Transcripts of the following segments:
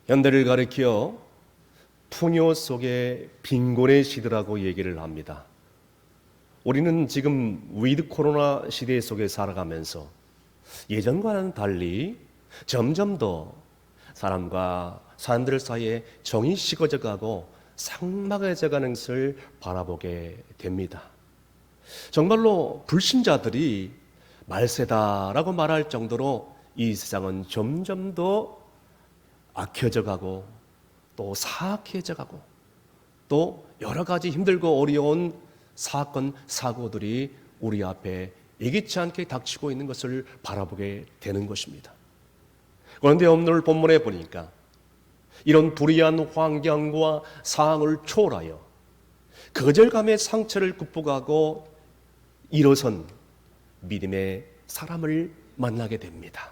현대를 가리켜 풍요 속의 빈곤의 시대라고 얘기를 합니다. 우리는 지금 위드 코로나 시대 속에 살아가면서 예전과는 달리 점점 더 사람들 사이에 정이 식어져 가고 삭막해져 가는 것을 바라보게 됩니다. 정말로 불신자들이 말세다라고 말할 정도로 이 세상은 점점 더 악해져 가고 또 사악해져 가고 또 여러 가지 힘들고 어려운 사건, 사고들이 우리 앞에 예기치 않게 닥치고 있는 것을 바라보게 되는 것입니다. 그런데 오늘 본문에 보니까 이런 불의한 환경과 상황을 초월하여 거절감의 상처를 극복하고 일어선 믿음의 사람을 만나게 됩니다.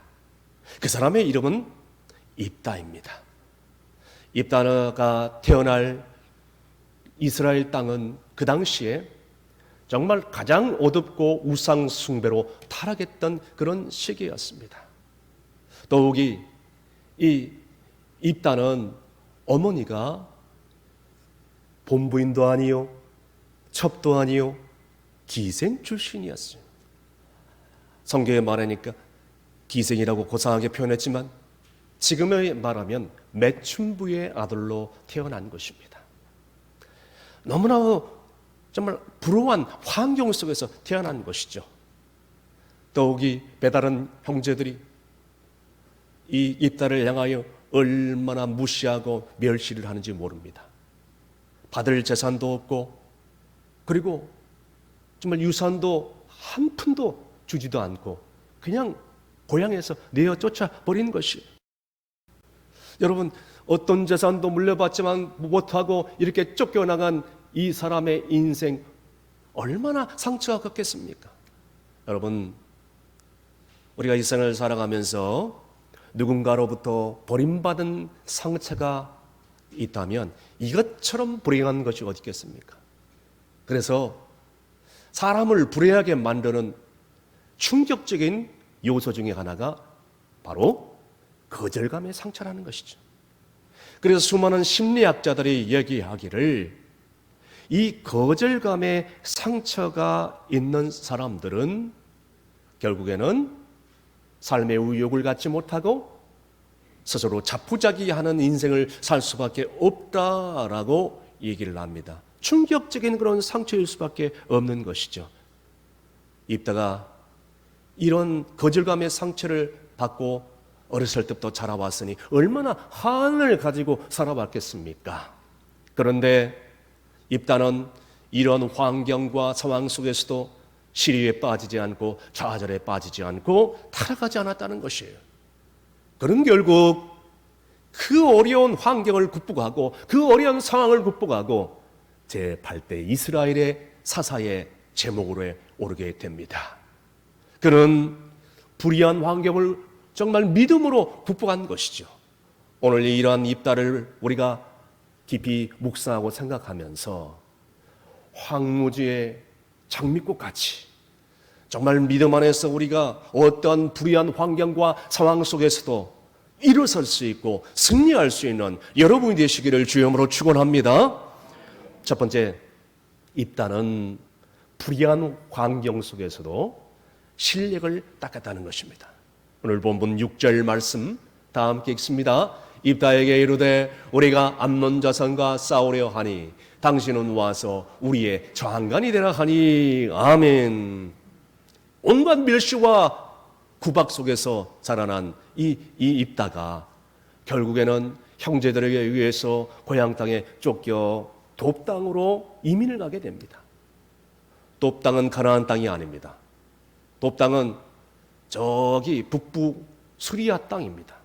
그 사람의 이름은 입다입니다. 입다가 태어날 이스라엘 땅은 그 당시에 정말 가장 어둡고 우상 숭배로 타락했던 그런 시기였습니다. 더욱이 이 입다는 어머니가 본부인도 아니요 첩도 아니요 기생 출신이었어요. 성경에 말하니까 기생이라고 고상하게 표현했지만 지금의 말하면 매춘부의 아들로 태어난 것입니다. 너무나 정말 불우한 환경 속에서 태어난 것이죠. 더욱이 배다른 형제들이 이 입다를 향하여 얼마나 무시하고 멸시를 하는지 모릅니다. 받을 재산도 없고 그리고 정말 유산도 한 푼도 주지도 않고 그냥 고향에서 내어 쫓아버린 것이. 여러분, 어떤 재산도 물려받지만 못하고 이렇게 쫓겨나간 이 사람의 인생 얼마나 상처가 컸겠습니까? 여러분, 우리가 이 생을 살아가면서 누군가로부터 버림받은 상처가 있다면 이것처럼 불행한 것이 어디 있겠습니까? 그래서 사람을 불행하게 만드는 충격적인 요소 중에 하나가 바로 거절감의 상처라는 것이죠. 그래서 수많은 심리학자들이 얘기하기를 이 거절감의 상처가 있는 사람들은 결국에는 삶의 의욕을 갖지 못하고 스스로 자포자기하는 인생을 살 수밖에 없다라고 얘기를 합니다. 충격적인 그런 상처일 수밖에 없는 것이죠. 입다가 이런 거절감의 상처를 받고 어렸을 때부터 자라왔으니 얼마나 한을 가지고 살아왔겠습니까? 그런데 입다는 이런 환경과 상황 속에서도 시리에 빠지지 않고 좌절에 빠지지 않고 타락하지 않았다는 것이에요. 그런 결국 그 어려운 환경을 극복하고 그 어려운 상황을 극복하고 제8대 이스라엘의 사사의 제목으로 오르게 됩니다. 그는 불의한 환경을 정말 믿음으로 극복한 것이죠. 오늘 이러한 입다를 우리가 깊이 묵상하고 생각하면서 황무지의 장미꽃같이 정말 믿음 안에서 우리가 어떤 불의한 환경과 상황 속에서도 일어설 수 있고 승리할 수 있는 여러분이 되시기를 주님으로 축원합니다. 첫 번째, 입다는 불의한 환경 속에서도 실력을 닦았다는 것입니다. 오늘 본문 6절 말씀 다 함께 읽습니다. 입다에게 이르되 우리가 암몬 자손과 싸우려 하니 당신은 와서 우리의 장관이 되라 하니 아멘. 온갖 멸시와 구박 속에서 자라난 이 입다가 결국에는 형제들에게 의해서 고향 땅에 쫓겨 돕 땅으로 이민을 가게 됩니다. 돕 땅은 가나안 땅이 아닙니다. 돕 땅은 저기 북부 수리아 땅입니다.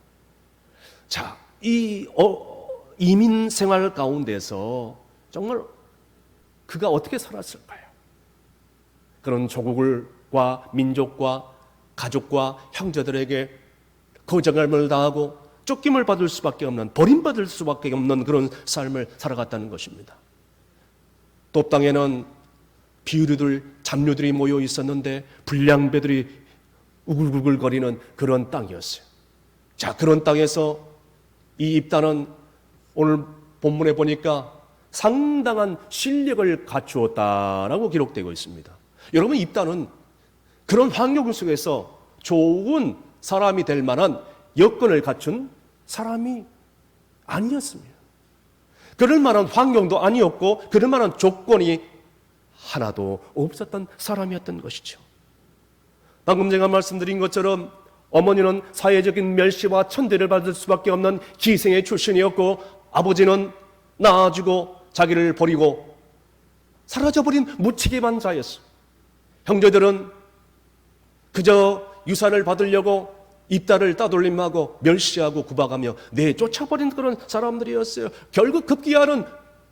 자, 이 이민 생활 가운데서 정말 그가 어떻게 살았을까요? 그런 조국과 민족과 가족과 형제들에게 거절감을 당하고 쫓김을 받을 수밖에 없는, 버림받을 수밖에 없는 그런 삶을 살아갔다는 것입니다. 돕 땅에는 비류들, 잡류들이 모여 있었는데 불량배들이 우글우글거리는 그런 땅이었어요. 자, 그런 땅에서 이 입단은 오늘 본문에 보니까 상당한 실력을 갖추었다라고 기록되고 있습니다. 여러분, 입단은 그런 환경 속에서 좋은 사람이 될 만한 여건을 갖춘 사람이 아니었습니다. 그럴 만한 환경도 아니었고 그럴 만한 조건이 하나도 없었던 사람이었던 것이죠. 방금 제가 말씀드린 것처럼 어머니는 사회적인 멸시와 천대를 받을 수밖에 없는 기생의 출신이었고, 아버지는 낳아주고 자기를 버리고 사라져버린 무책임한 자였어. 형제들은 그저 유산을 받으려고 입다를 따돌림하고 멸시하고 구박하며 내쫓아버린 그런 사람들이었어요. 결국 급기야는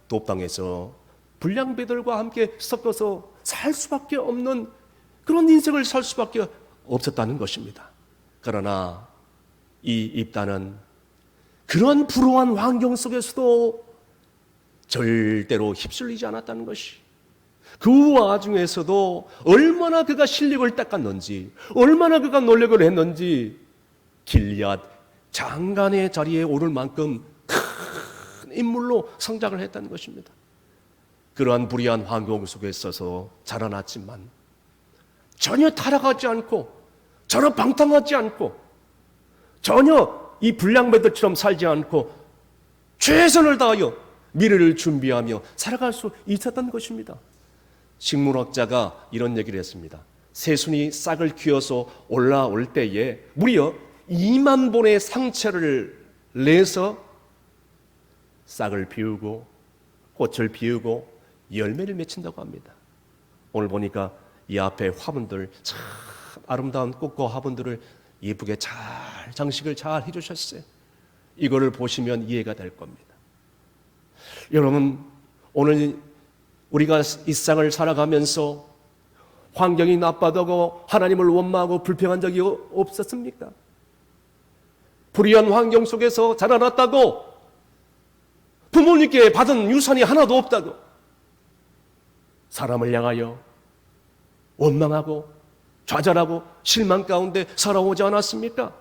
돕당해서 불량배들과 함께 섞어서 살 수밖에 없는 그런 인생을 살 수밖에 없었다는 것입니다. 그러나 이 입다는 그런 불우한 환경 속에서도 절대로 휩쓸리지 않았다는 것이, 그 와중에서도 얼마나 그가 실력을 닦았는지, 얼마나 그가 노력을 했는지 길앗 장관의 자리에 오를 만큼 큰 인물로 성장을 했다는 것입니다. 그러한 불의한 환경 속에 있어서 자라났지만 전혀 타락하지 않고 전혀 방탕하지 않고 전혀 이 불량배들처럼 살지 않고 최선을 다하여 미래를 준비하며 살아갈 수 있었던 것입니다. 식물학자가 이런 얘기를 했습니다. 새순이 싹을 틔워서 올라올 때에 무려 2만 본의 상처를 내서 싹을 피우고 꽃을 피우고 열매를 맺힌다고 합니다. 오늘 보니까 이 앞에 화분들, 참 아름다운 꽃과 화분들을 예쁘게 잘 장식을 잘 해주셨어요. 이거를 보시면 이해가 될 겁니다. 여러분, 오늘 우리가 이 세상을 살아가면서 환경이 나빠다고 하나님을 원망하고 불평한 적이 없었습니까? 불의한 환경 속에서 자라났다고, 부모님께 받은 유산이 하나도 없다고 사람을 향하여 원망하고 좌절하고 실망 가운데 살아오지 않았습니까?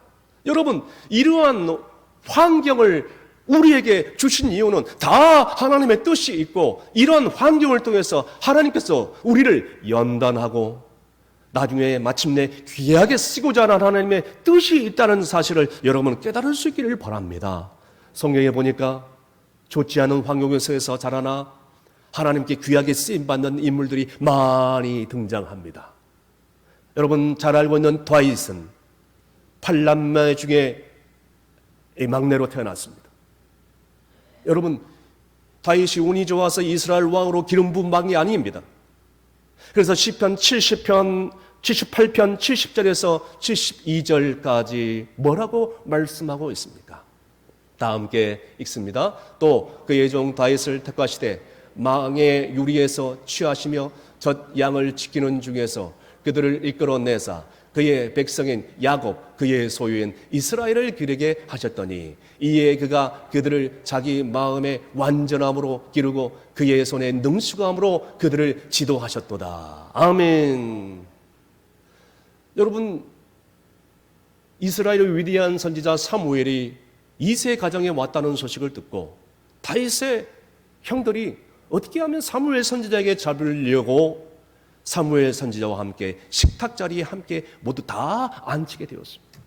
여러분, 이러한 환경을 우리에게 주신 이유는 다 하나님의 뜻이 있고, 이러한 환경을 통해서 하나님께서 우리를 연단하고 나중에 마침내 귀하게 쓰고자 하는 하나님의 뜻이 있다는 사실을 여러분 깨달을 수 있기를 바랍니다. 성경에 보니까 좋지 않은 환경 속에서 자라나 하나님께 귀하게 쓰임받는 인물들이 많이 등장합니다. 여러분 잘 알고 있는 다윗은 8남매 중에 막내로 태어났습니다. 여러분, 다윗이 운이 좋아서 이스라엘 왕으로 기름 부은 왕이 아닙니다. 그래서 시편 70편, 78편, 70절에서 72절까지 뭐라고 말씀하고 있습니까? 다 함께 읽습니다. 또 그의 종 다윗을 택하시되 망의 유리에서 취하시며 젖 양을 지키는 중에서 그들을 이끌어내사 그의 백성인 야곱, 그의 소유인 이스라엘을 기르게 하셨더니 이에 그가 그들을 자기 마음의 완전함으로 기르고 그의 손의 능수감으로 그들을 지도하셨도다. 아멘. 여러분, 이스라엘의 위대한 선지자 사무엘이 2세 가정에 왔다는 소식을 듣고 다윗의 형들이 어떻게 하면 사무엘 선지자에게 잡으려고 사무엘 선지자와 함께 식탁 자리에 함께 모두 다 앉히게 되었습니다.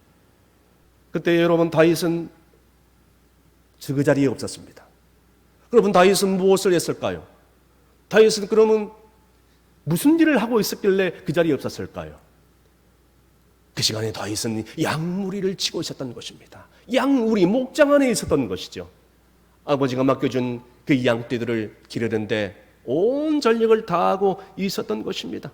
그때 여러분 다윗은 그 자리에 없었습니다. 여러분 다윗은 무엇을 했을까요? 다윗은 그러면 무슨 일을 하고 있었길래 그 자리에 없었을까요? 그 시간에 다윗은 양무리를 치고 있었던 것입니다. 양우리 목장 안에 있었던 것이죠. 아버지가 맡겨준 그 양떼들을 기르는데 온 전력을 다하고 있었던 것입니다.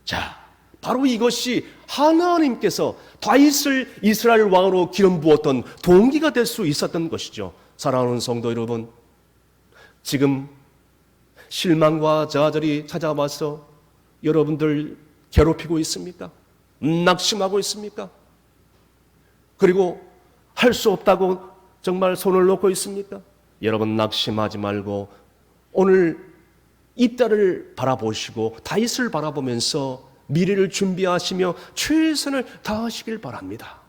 자, 바로 이것이 하나님께서 다윗을 이스라엘 왕으로 기름 부었던 동기가 될 수 있었던 것이죠. 사랑하는 성도 여러분, 지금 실망과 좌절이 찾아와서 여러분들 괴롭히고 있습니까? 낙심하고 있습니까? 그리고 할 수 없다고 정말 손을 놓고 있습니까? 여러분 낙심하지 말고 오늘 이때를 바라보시고 다윗을 바라보면서 미래를 준비하시며 최선을 다하시길 바랍니다.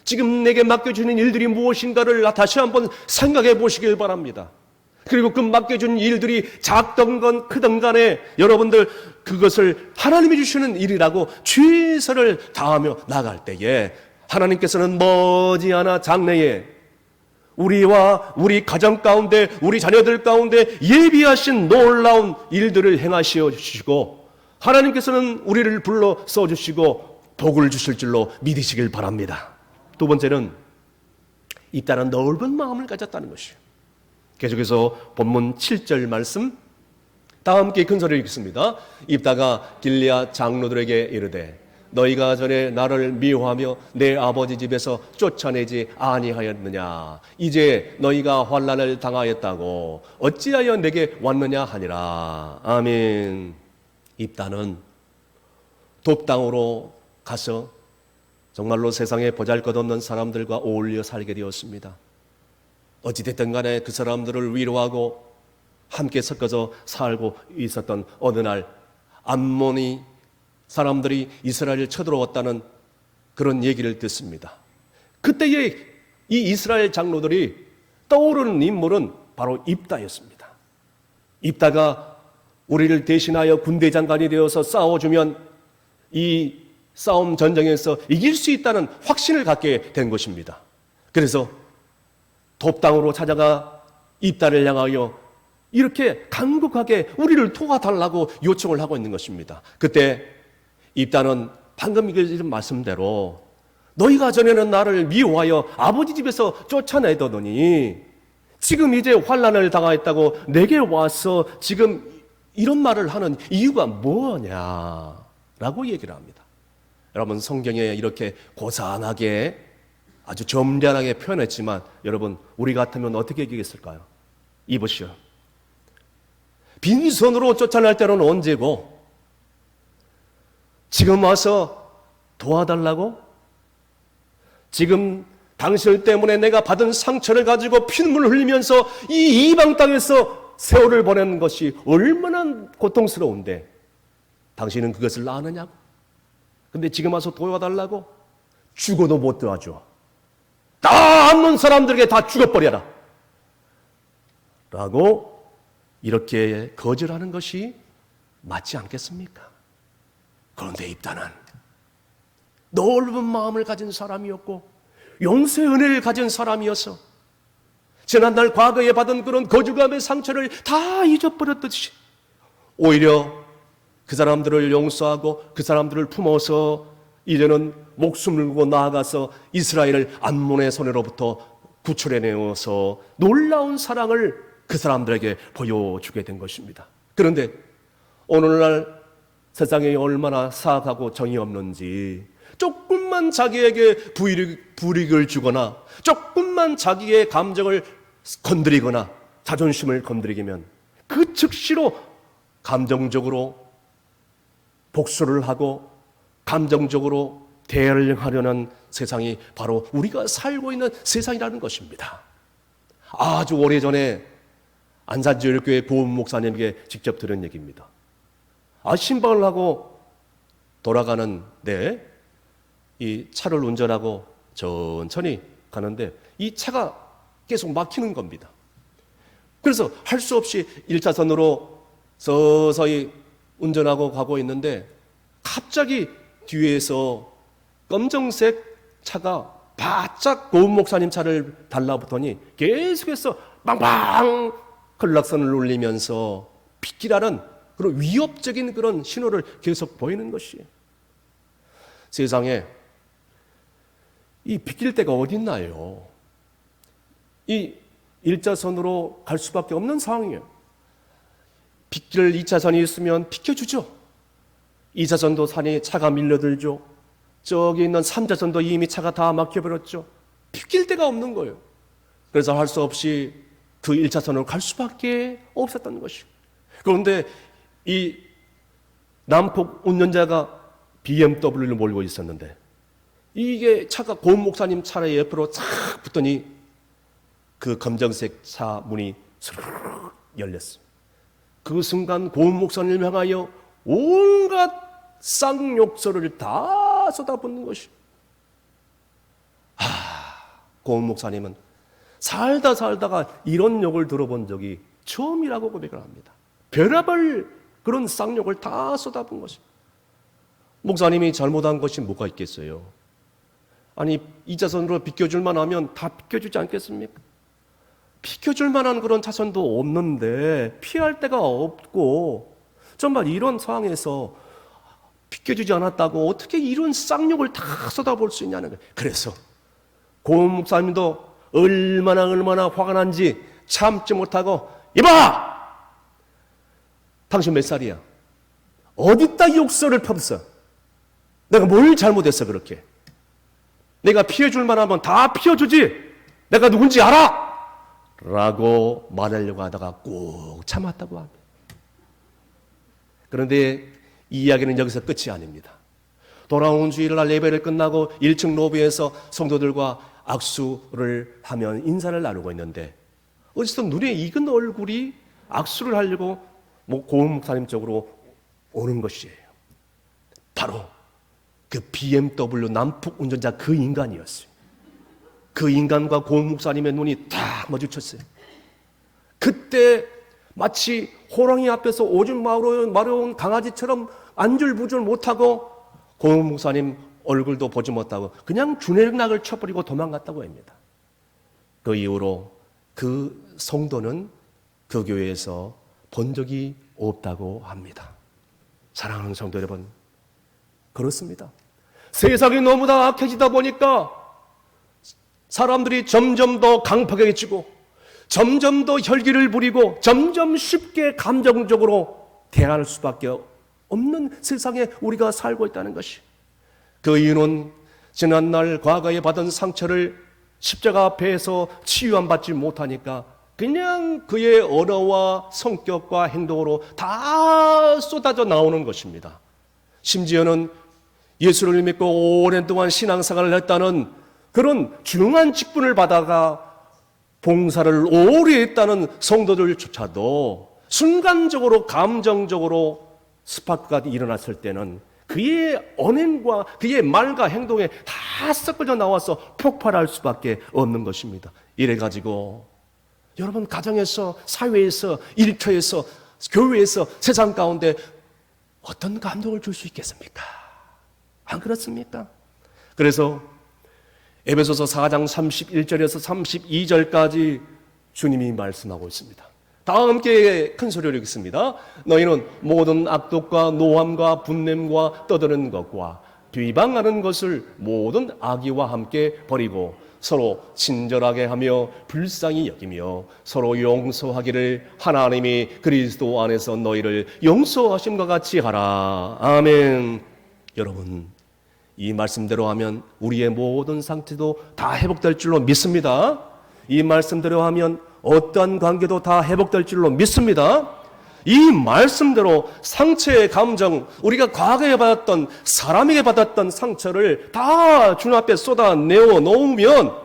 지금 내게 맡겨주는 일들이 무엇인가를 다시 한번 생각해 보시길 바랍니다. 그리고 그 맡겨준 일들이 작던 건 크던 간에 여러분들 그것을 하나님이 주시는 일이라고 최선을 다하며 나갈 때에 하나님께서는 머지않아 장래에 우리와 우리 가정 가운데 우리 자녀들 가운데 예비하신 놀라운 일들을 행하시어 주시고 하나님께서는 우리를 불러 써주시고 복을 주실 줄로 믿으시길 바랍니다. 두 번째는 입다는 넓은 마음을 가졌다는 것이에요. 계속해서 본문 7절 말씀 다 함께 큰 소리로 읽습니다. 입다가 길리앗 장로들에게 이르되 너희가 전에 나를 미워하며 내 아버지 집에서 쫓아내지 아니하였느냐. 이제 너희가 환난을 당하였다고 어찌하여 내게 왔느냐 하니라. 아멘. 입다는 돕당으로 가서 정말로 세상에 보잘것없는 사람들과 어울려 살게 되었습니다. 어찌됐든 간에 그 사람들을 위로하고 함께 섞어서 살고 있었던 어느 날 암몬이 사람들이 이스라엘을 쳐들어왔다는 그런 얘기를 듣습니다. 그때에 이 이스라엘 장로들이 떠오르는 인물은 바로 입다였습니다. 입다가 우리를 대신하여 군대 장관이 되어서 싸워주면 이 싸움 전쟁에서 이길 수 있다는 확신을 갖게 된 것입니다. 그래서 돕당으로 찾아가 입다를 향하여 이렇게 간곡하게 우리를 도와달라고 요청을 하고 있는 것입니다. 그때 입다는 방금 읽은 말씀대로 너희가 전에는 나를 미워하여 아버지 집에서 쫓아내더니 지금 이제 환난을 당하였다고 내게 와서 지금 이런 말을 하는 이유가 뭐냐라고 얘기를 합니다. 여러분 성경에 이렇게 고상하게 아주 점잖하게 표현했지만 여러분 우리 같으면 어떻게 얘기했을까요? 이보시오. 빈손으로 쫓아낼 때는 언제고 지금 와서 도와달라고? 지금 당신 때문에 내가 받은 상처를 가지고 피눈물을 흘리면서 이 이방 땅에서 세월을 보내는 것이 얼마나 고통스러운데 당신은 그것을 아느냐고? 근데 지금 와서 도와달라고? 죽어도 못 도와줘. 다 없는 사람들에게 다 죽어버려라 라고 이렇게 거절하는 것이 맞지 않겠습니까? 그런데 입다는 넓은 마음을 가진 사람이었고 용서의 은혜를 가진 사람이어서 지난날 과거에 받은 그런 거주감의 상처를 다 잊어버렸듯이 오히려 그 사람들을 용서하고 그 사람들을 품어서 이제는 목숨을 걸고 나아가서 이스라엘을 암몬의 손으로부터 구출해내어서 놀라운 사랑을 그 사람들에게 보여주게 된 것입니다. 그런데 오늘날 세상이 얼마나 사악하고 정의 없는지 조금만 자기에게 불이익을 주거나 조금만 자기의 감정을 건드리거나 자존심을 건드리면 그 즉시로 감정적으로 복수를 하고 감정적으로 대응하려는 세상이 바로 우리가 살고 있는 세상이라는 것입니다. 아주 오래전에 안산지혈교회 고은 목사님에게 직접 들은 얘기입니다. 신방을 하고 돌아가는데 이 차를 운전하고 천천히 가는데 이 차가 계속 막히는 겁니다. 그래서 할 수 없이 1차선으로 서서히 운전하고 가고 있는데 갑자기 뒤에서 검정색 차가 바짝 고은 목사님 차를 달라붙더니 계속해서 빵빵 클락선을 울리면서 빗기라는 그런 위협적인 그런 신호를 계속 보이는 것이에요. 세상에 이 빗길 데가 어딨나요? 이 1차선으로 갈 수밖에 없는 상황이에요. 빗길 2차선이 있으면 비켜주죠. 2차선도 산에 차가 밀려들죠. 저기 있는 3차선도 이미 차가 다 막혀버렸죠. 빗길 데가 없는 거예요. 그래서 할 수 없이 그 1차선으로 갈 수밖에 없었던 것이에요. 그런데 이 남폭 운전자가 BMW를 몰고 있었는데 이게 차가 고은 목사님 차의 옆으로 착 붙더니 그 검정색 차 문이 스르륵 열렸어요. 그 순간 고은 목사님을 향하여 온갖 쌍욕설을 다 쏟아붓는 것이에요. 고은 목사님은 살다가 이런 욕을 들어본 적이 처음이라고 고백을 합니다. 별의별 그런 쌍욕을 다 쏟아본 것입니다. 목사님이 잘못한 것이 뭐가 있겠어요? 아니, 이자손으로 비켜줄만 하면 다 비켜주지 않겠습니까? 비켜줄 만한 그런 자손도 없는데 피할 데가 없고 정말 이런 상황에서 비켜주지 않았다고 어떻게 이런 쌍욕을 다 쏟아볼 수 있냐는 거예요. 그래서 고은 목사님도 얼마나 화가 난지 참지 못하고, 이봐! 당신 몇 살이야? 어디다 욕설을 펴서? 내가 뭘 잘못했어 그렇게? 내가 피해줄 만하면 다 피해주지. 내가 누군지 알아? 라고 말하려고 하다가 꼭 참았다고 합니다. 그런데 이 이야기는 여기서 끝이 아닙니다. 돌아온 주일날 예배를 끝나고 1층 로비에서 성도들과 악수를 하면 인사를 나누고 있는데 어디서 눈에 익은 얼굴이 악수를 하려고 고은 목사님 쪽으로 오는 것이에요. 바로 그 BMW 남북 운전자 그 인간이었어요. 그 인간과 고은 목사님의 눈이 딱 마주쳤어요. 그때 마치 호랑이 앞에서 오줌 마려운 강아지처럼 안절부절 못하고 고은 목사님 얼굴도 보지 못하고 그냥 주내락을 쳐버리고 도망갔다고 합니다. 그 이후로 그 성도는 그 교회에서 본 적이 없다고 합니다. 사랑하는 성도 여러분, 그렇습니다. 세상이 너무 다 악해지다 보니까 사람들이 점점 더 강팍해지고 점점 더 혈기를 부리고 점점 쉽게 감정적으로 대할 수밖에 없는 세상에 우리가 살고 있다는 것이, 그 이유는 지난날 과거에 받은 상처를 십자가 앞에서 치유받지 못하니까 그냥 그의 언어와 성격과 행동으로 다 쏟아져 나오는 것입니다. 심지어는 예수를 믿고 오랜 동안 신앙생활을 했다는 그런 중한 직분을 받아가 봉사를 오래 했다는 성도들조차도 순간적으로 감정적으로 스파크가 일어났을 때는 그의 언행과 그의 말과 행동에 다 섞어져 나와서 폭발할 수밖에 없는 것입니다. 이래가지고 여러분 가정에서, 사회에서, 일터에서, 교회에서, 세상 가운데 어떤 감동을 줄 수 있겠습니까? 안 그렇습니까? 그래서 에베소서 4장 31절에서 32절까지 주님이 말씀하고 있습니다. 다 함께 큰 소리로 읽습니다. 너희는 모든 악독과 노함과 분냄과 떠드는 것과 비방하는 것을 모든 악의와 함께 버리고 서로 친절하게 하며 불쌍히 여기며 서로 용서하기를 하나님이 그리스도 안에서 너희를 용서하심과 같이 하라. 아멘. 여러분, 이 말씀대로 하면 우리의 모든 상태도 다 회복될 줄로 믿습니다. 이 말씀대로 하면 어떠한 관계도 다 회복될 줄로 믿습니다. 이 말씀대로 상처의 감정, 우리가 과거에 받았던, 사람에게 받았던 상처를 다 주님 앞에 쏟아내어 놓으면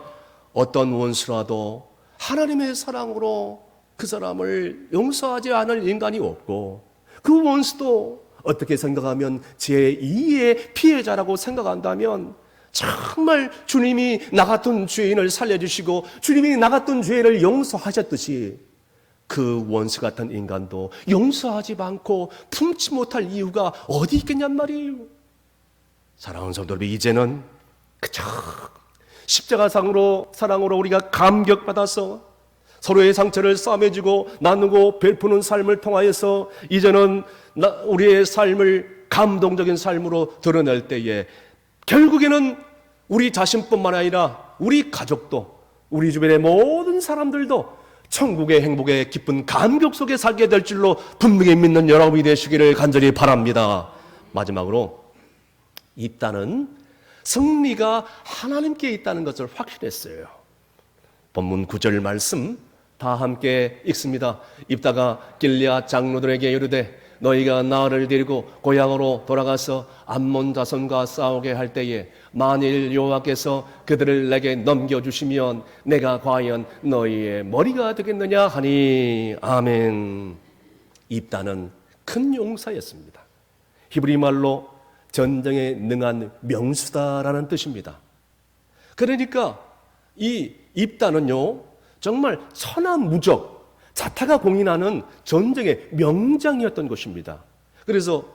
어떤 원수라도 하나님의 사랑으로 그 사람을 용서하지 않을 인간이 없고, 그 원수도 어떻게 생각하면 제2의 피해자라고 생각한다면 정말 주님이 나 같은 죄인을 살려주시고 주님이 나 같은 죄인을 용서하셨듯이 그 원수 같은 인간도 용서하지 않고 품지 못할 이유가 어디 있겠냔 말이에요. 사랑하는 성도 여러분, 이제는 그저 십자가상으로 사랑으로 우리가 감격받아서 서로의 상처를 싸매주고 나누고 베푸는 삶을 통하여서 이제는 우리의 삶을 감동적인 삶으로 드러낼 때에 결국에는 우리 자신뿐만 아니라 우리 가족도, 우리 주변의 모든 사람들도 천국의 행복의 기쁜 감격 속에 살게 될 줄로 분명히 믿는 여러분이 되시기를 간절히 바랍니다. 마지막으로 입다는 승리가 하나님께 있다는 것을 확신했어요. 본문 9절 말씀 다 함께 읽습니다. 입다가 길르앗 장로들에게 이르되 너희가 나를 데리고 고향으로 돌아가서 암몬 자손과 싸우게 할 때에 만일 여호와께서 그들을 내게 넘겨주시면 내가 과연 너희의 머리가 되겠느냐 하니. 아멘. 입다는 큰 용사였습니다. 히브리 말로 전쟁에 능한 명수다라는 뜻입니다. 그러니까 이 입다는요, 정말 천하무적, 자타가 공인하는 전쟁의 명장이었던 것입니다. 그래서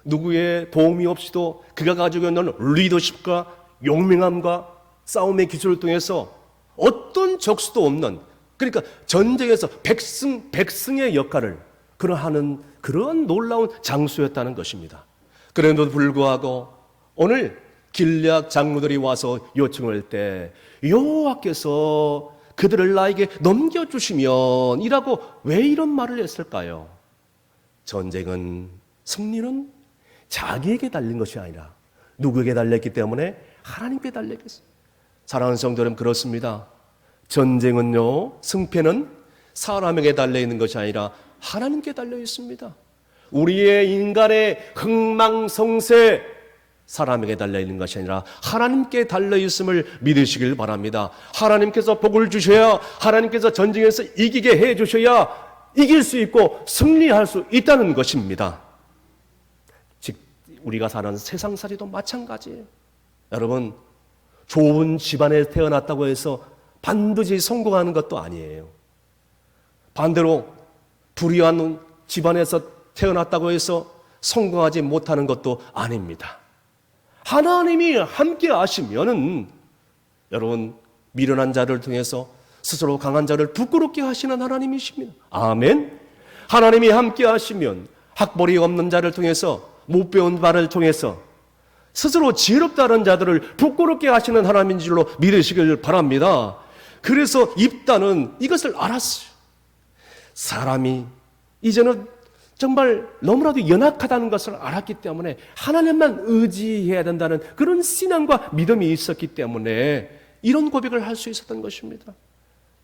누구의 도움이 없이도 그가 가지고 있는 리더십과 용맹함과 싸움의 기술을 통해서 어떤 적수도 없는, 그러니까 전쟁에서 백승의 역할을 하는 그런 놀라운 장소였다는 것입니다. 그런데도 불구하고 오늘 길앗 장로들이 와서 요청할 때 여호와께서 그들을 나에게 넘겨주시면 이라고 왜 이런 말을 했을까요? 전쟁은, 승리는 자기에게 달린 것이 아니라 누구에게 달렸기 때문에 하나님께 달렸겠어요. 사랑하는 성도 여러분, 그렇습니다. 전쟁은요, 승패는 사람에게 달려있는 것이 아니라 하나님께 달려있습니다. 우리의 인간의 흥망성쇠, 사람에게 달려있는 것이 아니라 하나님께 달려있음을 믿으시길 바랍니다. 하나님께서 복을 주셔야, 하나님께서 전쟁에서 이기게 해주셔야 이길 수 있고 승리할 수 있다는 것입니다. 즉 우리가 사는 세상살이도 마찬가지예요. 여러분, 좋은 집안에 태어났다고 해서 반드시 성공하는 것도 아니에요. 반대로 불의한 집안에서 태어났다고 해서 성공하지 못하는 것도 아닙니다. 하나님이 함께 하시면은, 여러분, 미련한 자를 통해서 스스로 강한 자를 부끄럽게 하시는 하나님이십니다. 아멘. 하나님이 함께 하시면 학벌이 없는 자를 통해서, 못 배운 자를 통해서 스스로 지혜롭다는 자들을 부끄럽게 하시는 하나님인 줄로 믿으시길 바랍니다. 그래서 입다는 이것을 알았어요. 사람이 이제는 정말 너무나도 연약하다는 것을 알았기 때문에 하나님만 의지해야 된다는 그런 신앙과 믿음이 있었기 때문에 이런 고백을 할 수 있었던 것입니다.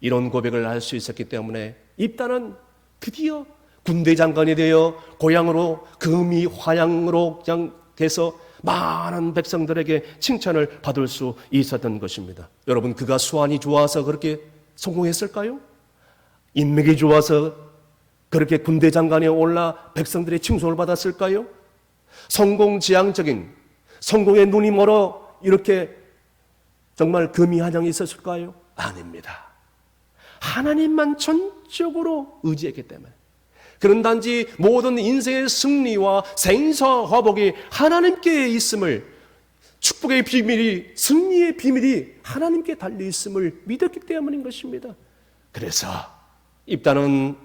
이런 고백을 할 수 있었기 때문에 입다는 드디어 군대 장관이 되어 고향으로 금이 화양으로 그냥 돼서 많은 백성들에게 칭찬을 받을 수 있었던 것입니다. 여러분, 그가 수완이 좋아서 그렇게 성공했을까요? 인맥이 좋아서 그렇게 군대 장관에 올라 백성들의 칭송을 받았을까요? 성공지향적인, 성공의 눈이 멀어 이렇게 정말 금이 한양이 있었을까요? 아닙니다. 하나님만 전적으로 의지했기 때문에, 그런 단지 모든 인생의 승리와 생사화복이 하나님께 있음을, 축복의 비밀이, 승리의 비밀이 하나님께 달려있음을 믿었기 때문인 것입니다. 그래서 입다는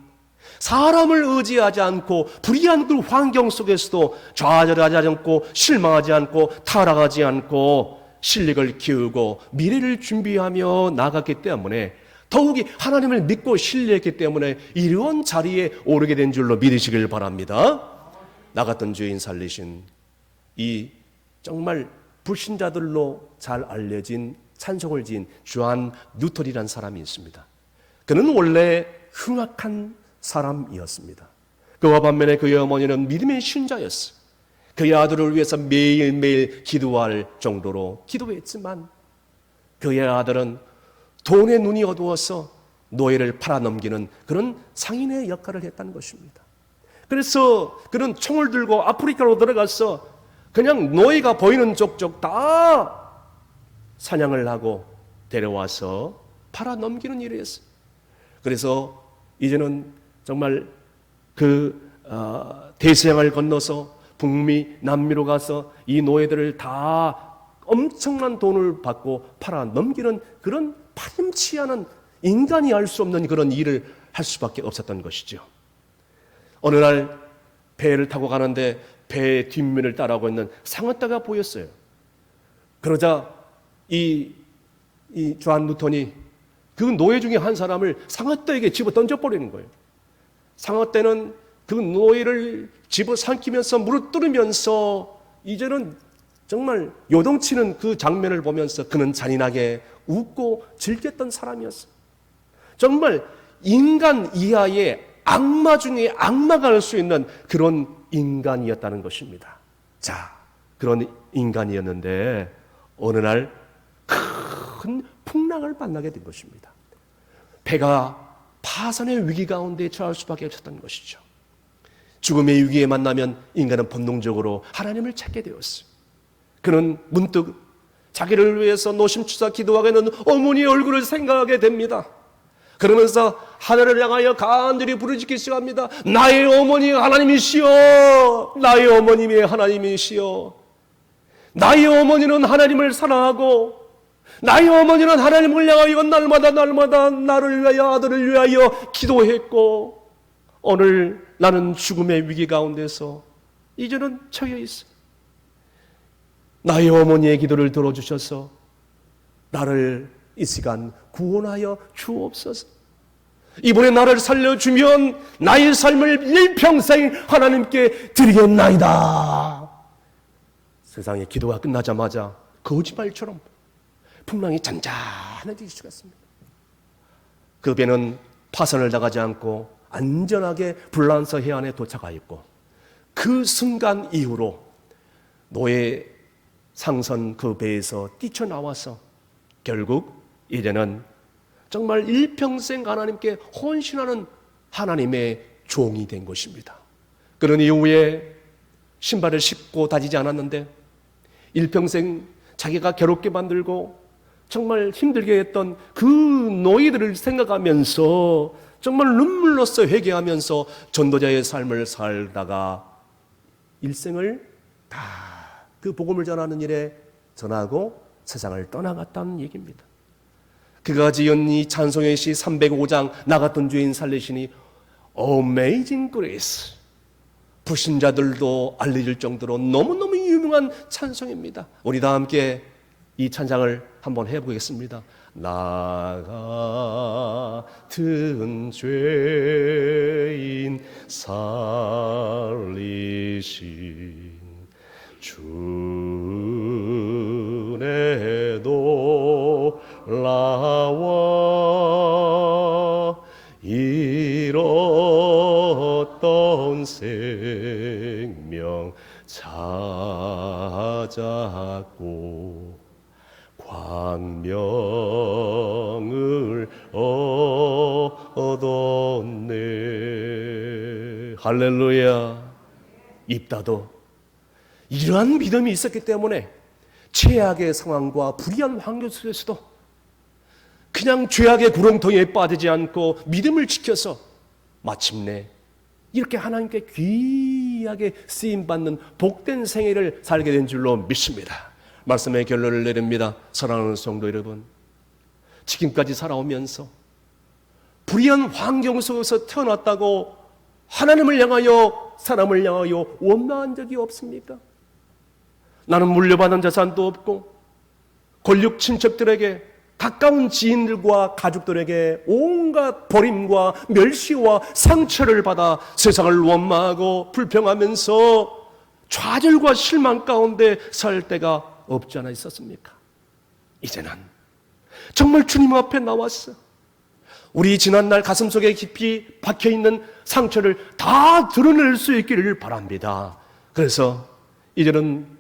사람을 의지하지 않고 불의한 그 환경 속에서도 좌절하지 않고 실망하지 않고 타락하지 않고 실력을 키우고 미래를 준비하며 나갔기 때문에, 더욱이 하나님을 믿고 신뢰했기 때문에 이런 자리에 오르게 된 줄로 믿으시길 바랍니다. 나갔던 죄인 살리신 이 정말 불신자들로 잘 알려진 찬송을 지은 존 뉴턴이라는 사람이 있습니다. 그는 원래 흉악한 사람이었습니다. 그와 반면에 그의 어머니는 믿음의 신자였어요. 그의 아들을 위해서 매일매일 기도할 정도로 기도했지만 그의 아들은 돈의 눈이 어두워서 노예를 팔아넘기는 그런 상인의 역할을 했다는 것입니다. 그래서 그는 총을 들고 아프리카로 들어가서 그냥 노예가 보이는 족족 다 사냥을 하고 데려와서 팔아넘기는 일을 했어요. 그래서 이제는 정말 대서양을 건너서 북미, 남미로 가서 이 노예들을 다 엄청난 돈을 받고 팔아넘기는 그런 파렴치 않은, 인간이 할 수 없는 그런 일을 할 수밖에 없었던 것이죠. 어느 날 배를 타고 가는데 배의 뒷면을 따라오고 있는 상어떼가 보였어요. 그러자 존 뉴턴이 그 노예 중에 한 사람을 상어떼에게 집어 던져버리는 거예요. 상어떼는 그 노예를 집어삼키면서 무릎뜨리면서 이제는 정말 요동치는 그 장면을 보면서 그는 잔인하게 웃고 즐겼던 사람이었어요. 정말 인간 이하의 악마 중에 악마가 할 수 있는 그런 인간이었다는 것입니다. 자, 그런 인간이었는데 어느 날 큰 풍랑을 만나게 된 것입니다. 배가 파산의 위기 가운데 처할 수밖에 없었던 것이죠. 죽음의 위기에 만나면 인간은 본능적으로 하나님을 찾게 되었어요. 그는 문득 자기를 위해서 노심초사 기도하게 되는 어머니의 얼굴을 생각하게 됩니다. 그러면서 하늘을 향하여 간절히 부르짖기 시작합니다. 나의 어머니 하나님이시여, 나의 어머님이 하나님이시여. 나의 어머니는 하나님을 사랑하고 나의 어머니는 하나님을 향하여 날마다 나를 위하여 아들을 위하여 기도했고, 오늘 나는 죽음의 위기 가운데서 이제는 처해 있어. 나의 어머니의 기도를 들어주셔서 나를 이 시간 구원하여 주옵소서. 이번에 나를 살려주면 나의 삶을 일평생 하나님께 드리겠나이다. 세상의 기도가 끝나자마자 거짓말처럼 풍랑이 잔잔해지기 시작했습니다. 그 배는 파선을 나가지 않고 안전하게 불란서 해안에 도착하였고, 그 순간 이후로 노예 상선 그 배에서 뛰쳐나와서 결국 이제는 정말 일평생 하나님께 헌신하는 하나님의 종이 된 것입니다. 그런 이후에 신발을 신고 다니지 않았는데 일평생 자기가 괴롭게 만들고 정말 힘들게 했던 그 노예들을 생각하면서 정말 눈물로써 회개하면서 전도자의 삶을 살다가 일생을 다 그 복음을 전하는 일에 전하고 세상을 떠나갔다는 얘기입니다. 그가 지은 이 찬송의 시 305장 나 같은 죄인 살리시니 Amazing Grace, 불신자들도 알려질 정도로 너무너무 유명한 찬송입니다. 우리 다 함께 이 찬양을 한번 해보겠습니다. 나 같은 죄인 살리신 주의 놀라와 잃었던 생명 찾았고 광명을 얻었네. 할렐루야. 입다도 이러한 믿음이 있었기 때문에 최악의 상황과 불의한 환경 속에서도 그냥 죄악의 구렁텅이에 빠지지 않고 믿음을 지켜서 마침내 이렇게 하나님께 귀하게 쓰임받는 복된 생애를 살게 된 줄로 믿습니다. 말씀의 결론을 내립니다. 사랑하는 성도 여러분, 지금까지 살아오면서 불의한 환경 속에서 태어났다고 하나님을 향하여 사람을 향하여 원망한 적이 없습니까? 나는 물려받은 자산도 없고 권력 친척들에게 가까운 지인들과 가족들에게 온갖 버림과 멸시와 상처를 받아 세상을 원망하고 불평하면서 좌절과 실망 가운데 살 때가 없지 않아 있었습니까? 이제는 정말 주님 앞에 나왔어. 우리 지난날 가슴속에 깊이 박혀있는 상처를 다 드러낼 수 있기를 바랍니다. 그래서 이제는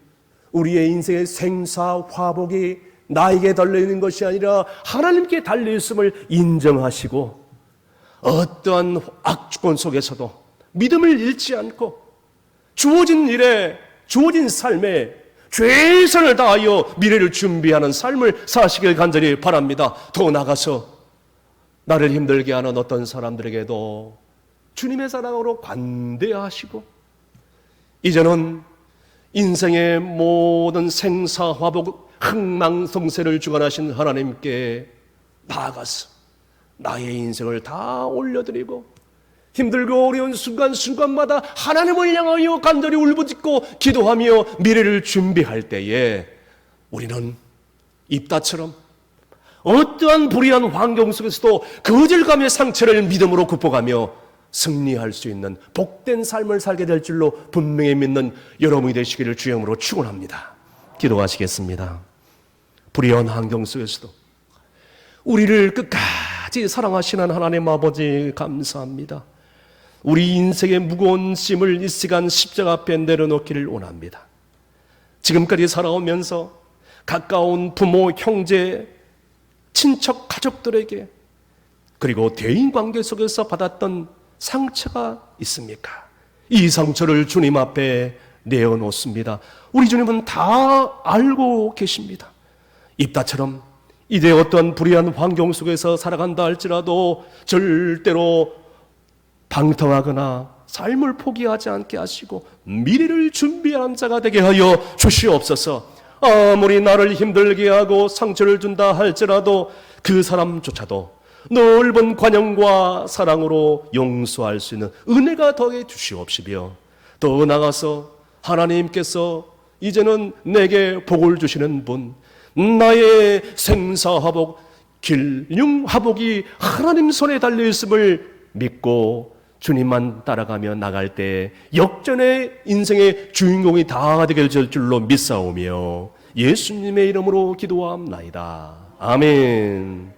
우리의 인생의 생사화복이 나에게 달려있는 것이 아니라 하나님께 달려있음을 인정하시고 어떠한 악주권 속에서도 믿음을 잃지 않고 주어진 일에 주어진 삶에 최선을 다하여 미래를 준비하는 삶을 사시길 간절히 바랍니다. 더 나아가서 나를 힘들게 하는 어떤 사람들에게도 주님의 사랑으로 관대하시고 이제는 인생의 모든 생사화복 흥망성쇠를 주관하신 하나님께 나아가서 나의 인생을 다 올려드리고 힘들고 어려운 순간순간마다 하나님을 향하여 간절히 울부짖고 기도하며 미래를 준비할 때에 우리는 입다처럼 어떠한 불의한 환경 속에서도 거절감의 상처를 믿음으로 극복하며 승리할 수 있는 복된 삶을 살게 될 줄로 분명히 믿는 여러분이 되시기를 주영으로 축원합니다. 기도하시겠습니다. 불의한 환경 속에서도 우리를 끝까지 사랑하시는 하나님 아버지 감사합니다. 우리 인생의 무거운 짐을 이 시간 십자가 앞에 내려놓기를 원합니다. 지금까지 살아오면서 가까운 부모, 형제, 친척, 가족들에게 그리고 대인관계 속에서 받았던 상처가 있습니까? 이 상처를 주님 앞에 내어놓습니다. 우리 주님은 다 알고 계십니다. 입다처럼 이제 어떠한 불의한 환경 속에서 살아간다 할지라도 절대로 방탕하거나 삶을 포기하지 않게 하시고 미래를 준비하는 자가 되게 하여 주시옵소서. 아무리 나를 힘들게 하고 상처를 준다 할지라도 그 사람조차도 넓은 관용과 사랑으로 용서할 수 있는 은혜가 더해 주시옵시며, 더 나아가서 하나님께서 이제는 내게 복을 주시는 분, 나의 생사화복, 길흉화복이 하나님 손에 달려있음을 믿고 주님만 따라가며 나갈 때 역전의 인생의 주인공이 다 되게 될 줄로 믿사오며 예수님의 이름으로 기도합나이다. 아멘.